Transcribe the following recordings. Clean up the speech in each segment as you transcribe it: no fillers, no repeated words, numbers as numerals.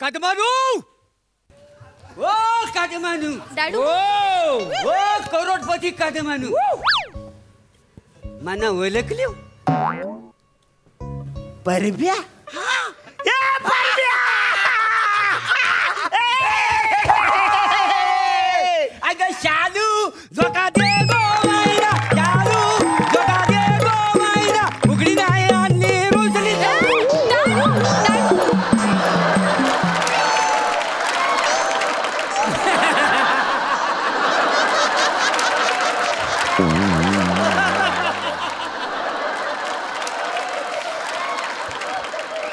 काटमानू ओ काटमानू दाडू ओ करोडपती काटमानू मना ओळखली परब्या अगं शालू झोका दे गो मायरा शालू झोका दे गो मायरा उघडी नाही आणली रुजली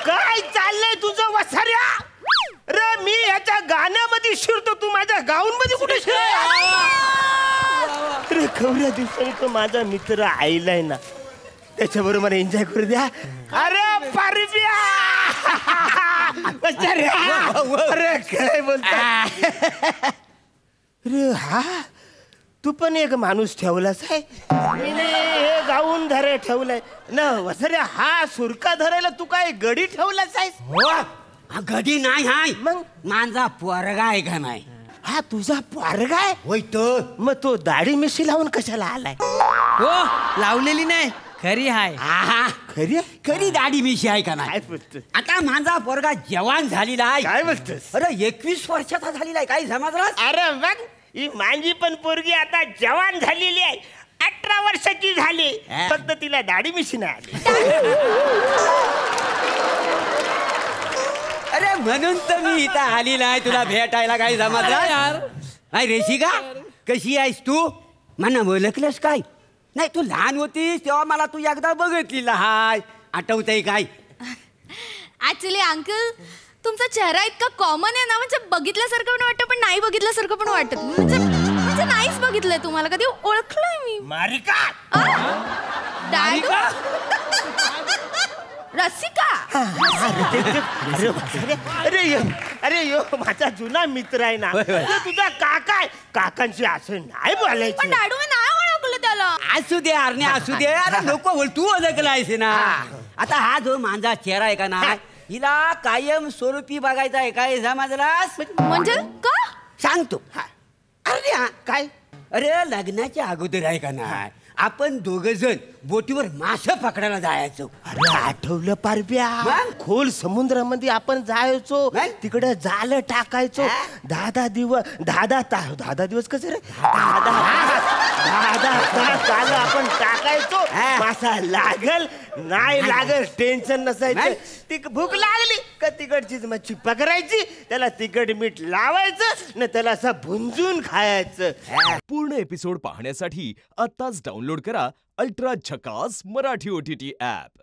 काय चाललंय तुझं वसाऱ्या रे? मी ह्याच्या गाण्यामध्ये शिरतो, तू माझ्या गाऊन मध्ये कुठे शिराय? रे खवऱ्या दिवसांनी तो माझा मित्र आईलाय ना, त्याच्याबरोबर मला एन्जॉय करू द्या. अरे परब्या अरे काय बोलता रे? हा तू पण एक माणूस ठेवलास आहे. हे गाऊन धरे ठेवलाय ना वसऱ्या. हा सुरका धरायला तू काय गडी ठेवलाच आहेस? गडी नाही हाय मग माझा पोरगा आहे का नाही? हा तुझा पोरगा आहे होय तो. मग तो दाढी मिशी लावून कशाला आलाय? हो लावलेली नाही, खरी हाय. आहा खरी खरी दाढी मिशी आहे का नाही? काय बोलतोस? आता माझा पोरगा जवान झालेला आहे. काय बोलतोस? अरे 21 वर्षाचा झालेला आहे. काही समजला? अरे बघ ही माझी पण पोरगी आता जवान झालेली आहे. 18 वर्षाची झाली, फक्त तिला दाढी मिशी नाही आली. अरे म्हणून तर मी इथं आलेला आहे तुला भेटायला. काही समजला यार नाही? रेशिका कशी आहेस तू? मला ओळखलंस काय? नाही तू लहान होतीस तेव्हा मला तू एकदा बघितलेला हाय, आठवतंय काय? ऍक्च्युली अंकल तुमचा चेहरा इतका कॉमन आहे ना, म्हणजे बघितल्यासारखं पण वाटतं पण नाही बघितल्यासारखं पण वाटत. म्हणजे नाहीच बघितलंय तुम्हाला कधी. ओळखलंय मी. मारिका डॅडू रसिका. अरे यो, अरे यो माझा जुना मित्र आहे ना. तो तुझा काका आहे. काकांशी असं नाही पण बोलायचं. डॅडू मी नाही ओळखलं त्याला. असू दे अरणे असू दे. अरे नको बोल, तू ओळखलायस ना. आता हा जो माझा चेहरा आहे का ना, हिला कायम स्वरूपी बघायचा आहे. काय समजलास? म्हणजे का? सांगतो. अरे हा काय? अरे लग्नाच्या अगोदर आहे का नाही, आपण दोघं जण बोटीवर मासे पकडायला जायचो. अरे आठवलं पारब्या, मग? खोल समुद्रामध्ये आपण जायचो. मग? तिकडे जाल टाकायचो. 10 दिवस कसं रे? 10 तास जाल आपण टाकायचो. मासा लागल नाही लागल टेन्शन नसायचं. ती भूक लागली का तिकडचीच मच्छी पकडायची, त्याला तिखट मीठ लावायचं न त्याला असं भुंजून खायचं. पूर्ण एपिसोड पाहण्यासाठी आत्ताच डाउनलोड करा अल्ट्रा झकास मराठी OTT ॲप.